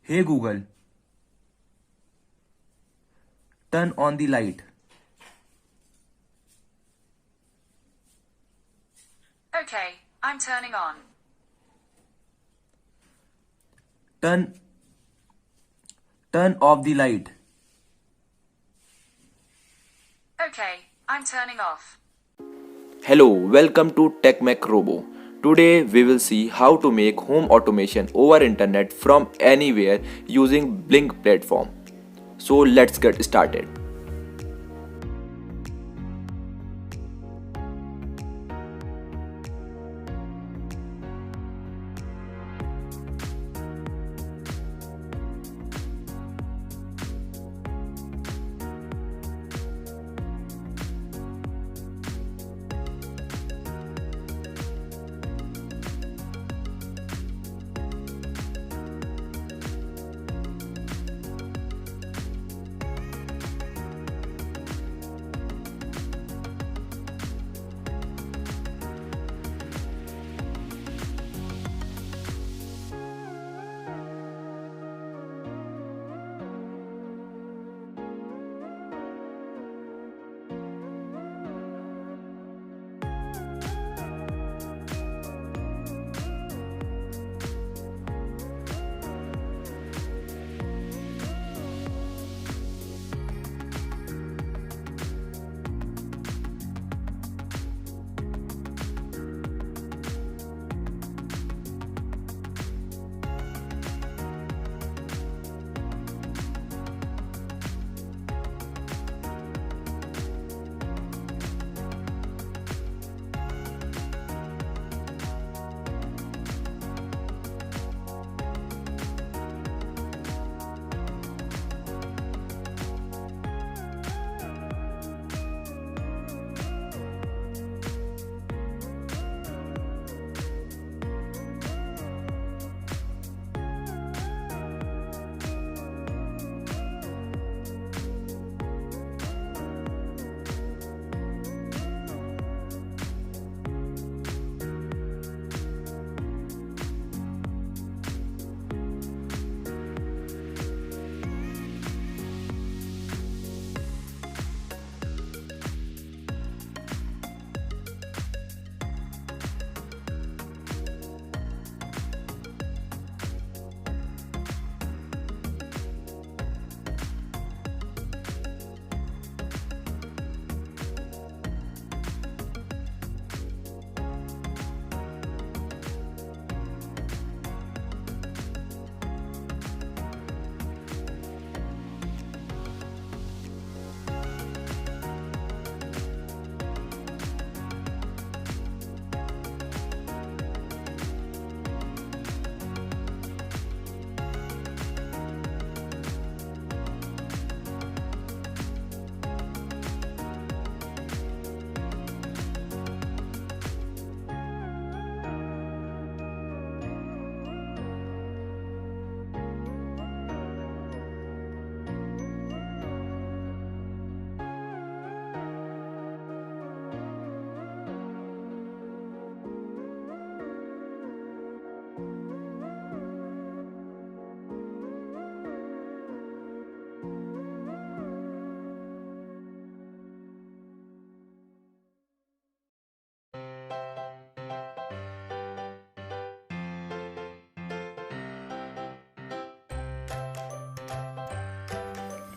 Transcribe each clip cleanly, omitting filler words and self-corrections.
Hey Google, turn on the light. Okay, I'm turning on. Turn off the light. Okay, I'm turning off. Hello, welcome to Mech Robo. Today we will see how to make home automation over internet from anywhere using Blynk platform. So let's get started.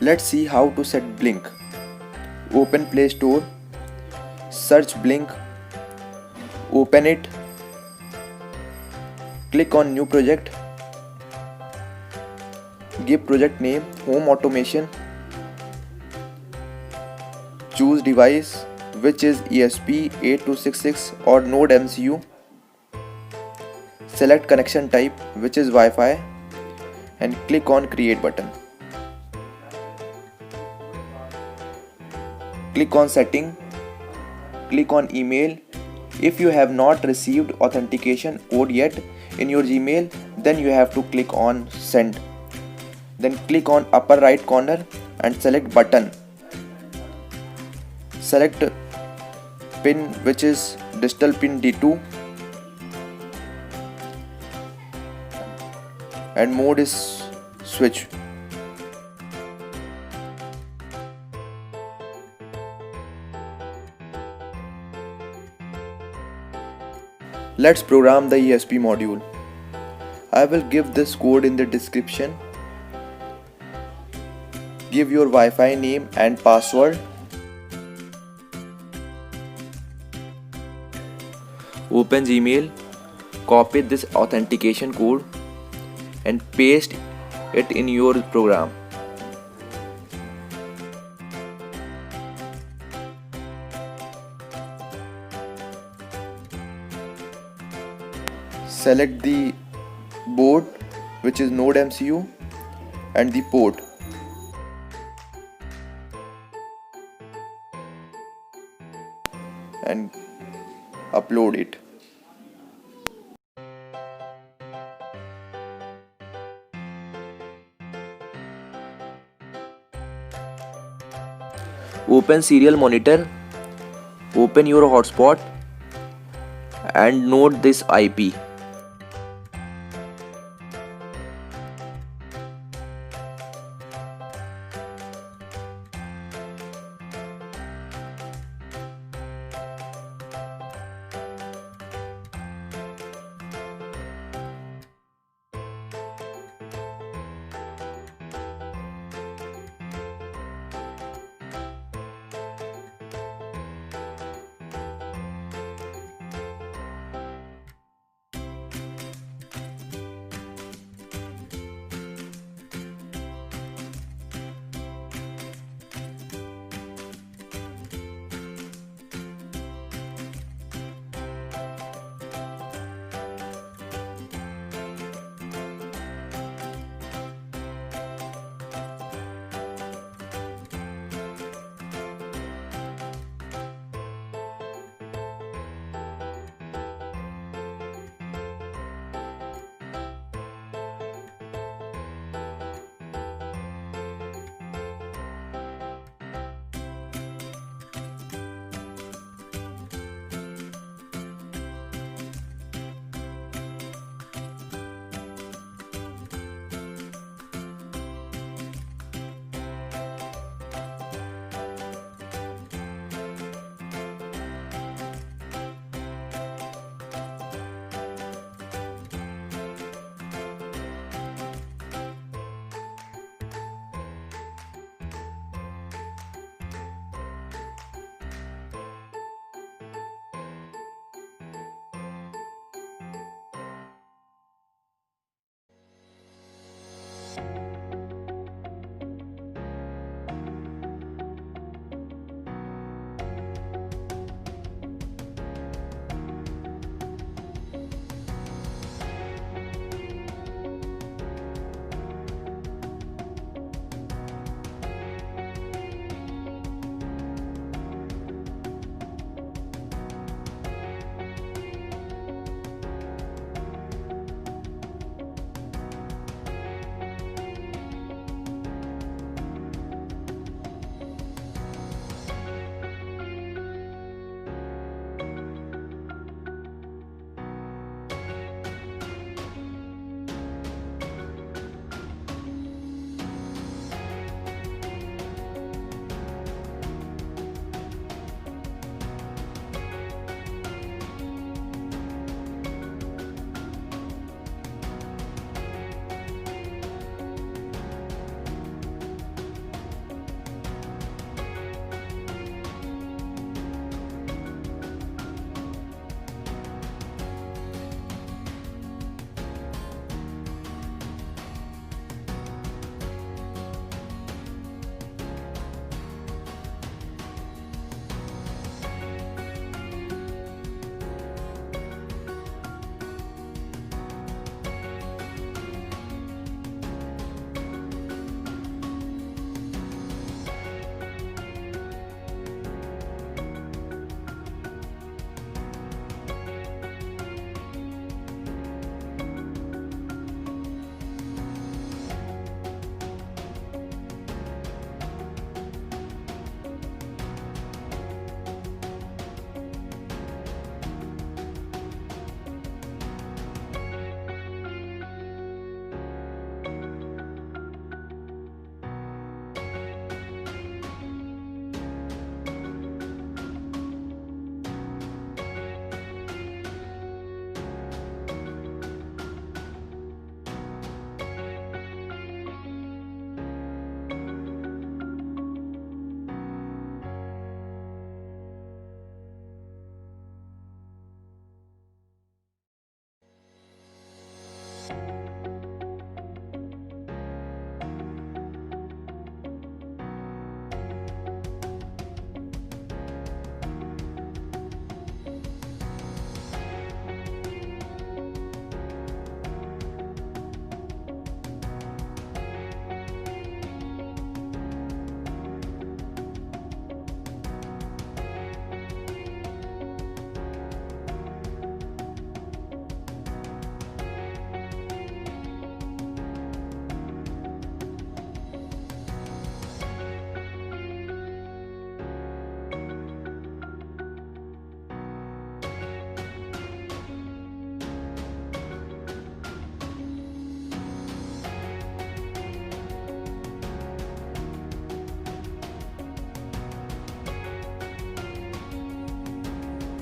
Let's see how to set Blynk. Open Play Store, search Blynk, open it, click on New Project, give project name Home Automation, choose device which is ESP8266 or NODE MCU, select connection type which is Wi-Fi and click on Create button. Click on Setting, click on Email. If you have not received authentication code yet in your Gmail, then you have to click on Send. Then click on upper right corner and select Button. Select pin which is digital pin D2 and mode is switch. Let's program the ESP module. I will give this code in the description. Give your Wi-Fi name and password. Open Gmail, copy this authentication code and paste it in your program. Select the board, which is NODE MCU, and the port. And upload it. Open serial monitor, open your hotspot and note this IP.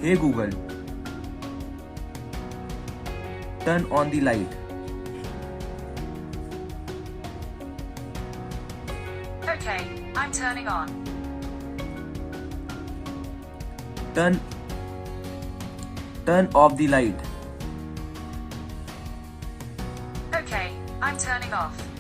Hey Google, turn on the light. Okay, I'm turning on. Turn off the light. Okay, I'm turning off.